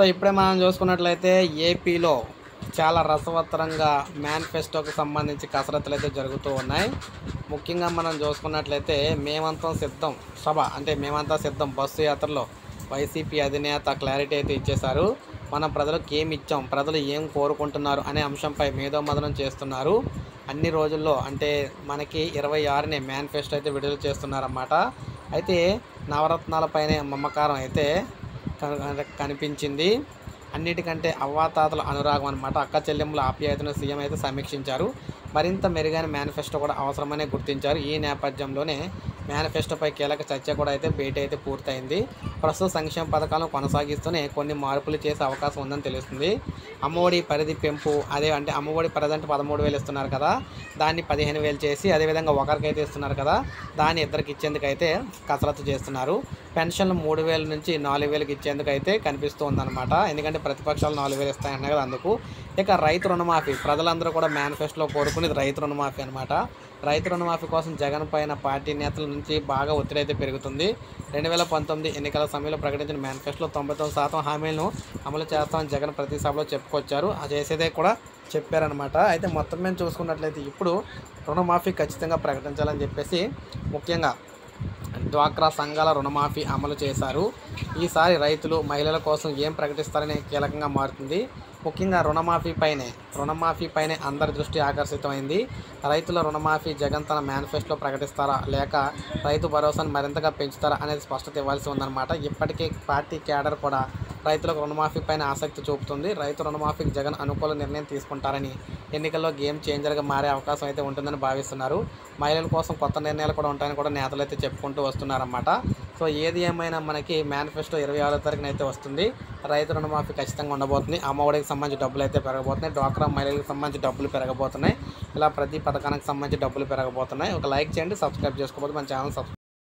So ఇప్పుడే మనం చూసుకున్నట్లయితే ఏపీలో చాలా రసవత్తరంగా మేనిఫెస్టోకి సంబంధించి కసరత్తులు అయితే జరుగుతూ ఉన్నాయి. ముఖ్యంగా మనం చూసుకున్నట్లయితే మేమంతా సిద్ధం సభ అంటే మేమంతా సిద్ధం బస్సు యాత్రలో వైసీపీ అధినేత క్లారిటీ అయితే ఇచ్చేశారు. మనం ప్రజలకు ఏమి ఇచ్చాం, ప్రజలు ఏం కోరుకుంటున్నారు అనే అంశంపై మేధోమథనం చేస్తున్నారు. అన్ని రోజుల్లో అంటే మనకి 26నే మేనిఫెస్టో అయితే విడుదల చేస్తున్నారన్నమాట. అయితే నవరత్నాలపైనే మమకారం అయితే కనిపించింది. అన్నిటికంటే అవ్వాతాతల అనురాగం అనమాట. అక్క చెల్లెమ్మల ఆప్యాయతను సీఎం అయితే సమీక్షించారు. మరింత మెరుగైన మేనిఫెస్టో కూడా అవసరమని గుర్తించారు. ఈ నేపథ్యంలోనే మేనిఫెస్టోపై కీలక చర్చ కూడా అయితే భేటీ అయితే పూర్తయింది. ప్రస్తుత సంక్షేమ పథకాలను కొనసాగిస్తూనే కొన్ని మార్పులు చేసే అవకాశం ఉందని తెలుస్తుంది. అమ్మఒడి పరిధి పెంపు అంటే అమ్మఒడి ప్రజెంట్ 13,000 ఇస్తున్నారు కదా, దాన్ని 15,000 చేసి అదేవిధంగా ఒకరికైతే ఇస్తున్నారు కదా, దాన్ని ఇద్దరికి ఇచ్చేందుకైతే కసరత్తు చేస్తున్నారు. పెన్షన్లు 3,000 నుంచి 4,000కి ఇచ్చేందుకైతే కనిపిస్తుందన్నమాట. ఎందుకంటే ప్రతిపక్షాలు 4,000 ఇస్తాయన్నాయి కదా అందుకు. ఇక రైతు రుణమాఫీ ప్రజలందరూ కూడా మేనిఫెస్టోలో కోరుకునేది రైతు రుణమాఫీ అనమాట. రైతు రుణమాఫీ కోసం జగన్ పైన పార్టీ నేతల నుంచి బాగా ఒత్తిడి అయితే పెరుగుతుంది. 2019 ఎన్నికల సమయంలో ప్రకటించిన మేనిఫెస్టోలో 99% హామీలను అమలు చేస్తామని జగన్ ప్రతి సభలో చెప్పుకొచ్చారు. అది చేసేదే కూడా చెప్పారనమాట. అయితే మొత్తం మేము చూసుకున్నట్లయితే ఇప్పుడు రుణమాఫీ ఖచ్చితంగా ప్రకటించాలని చెప్పేసి ముఖ్యంగా డ్వాక్రా సంఘాల రుణమాఫీ అమలు చేశారు. ఈసారి రైతులు మహిళల కోసం ఏం ప్రకటిస్తారని కీలకంగా మారుతుంది. ముఖ్యంగా రుణమాఫీపైనే అందరి దృష్టి ఆకర్షితమైంది. రైతుల రుణమాఫీ జగన్ తన మేనిఫెస్టోలో ప్రకటిస్తారా లేక రైతు భరోసాను మరింతగా పెంచుతారా అనేది స్పష్టత ఇవ్వాల్సి ఉందన్నమాట. ఇప్పటికే పార్టీ క్యాడర్ కూడా రైతులకు రుణమాఫీపైన ఆసక్తి చూపుతుంది. రైతు రుణమాఫీకి జగన్ అనుకూల నిర్ణయం తీసుకుంటారని, ఎన్నికల్లో గేమ్ చేంజర్గా మారే అవకాశం అయితే ఉంటుందని భావిస్తున్నారు. మహిళల కోసం కొత్త నిర్ణయాలు కూడా ఉంటాయని కూడా నేతలు అయితే చెప్పుకుంటూ వస్తున్నారన్నమాట. సో ఏది ఏమైనా మనకి మేనిఫెస్టో 26వ తారీఖున అయితే వస్తుంది. రైతు రుణమాఫీ ఖచ్చితంగా ఉండబోతుంది. అమ్మఒడికి సంబంధించి డబ్బులు అయితే పెరగబోతున్నాయి. డ్వాక్రా మహిళలకు సంబంధించి డబ్బులు పెరగబోతున్నాయి. ఇలా ప్రతి పథకానికి సంబంధించి డబ్బులు పెరగబోతున్నాయి. ఒక లైక్ చేయండి, సబ్స్క్రైబ్ చేసుకోకపోతే మన ఛానల్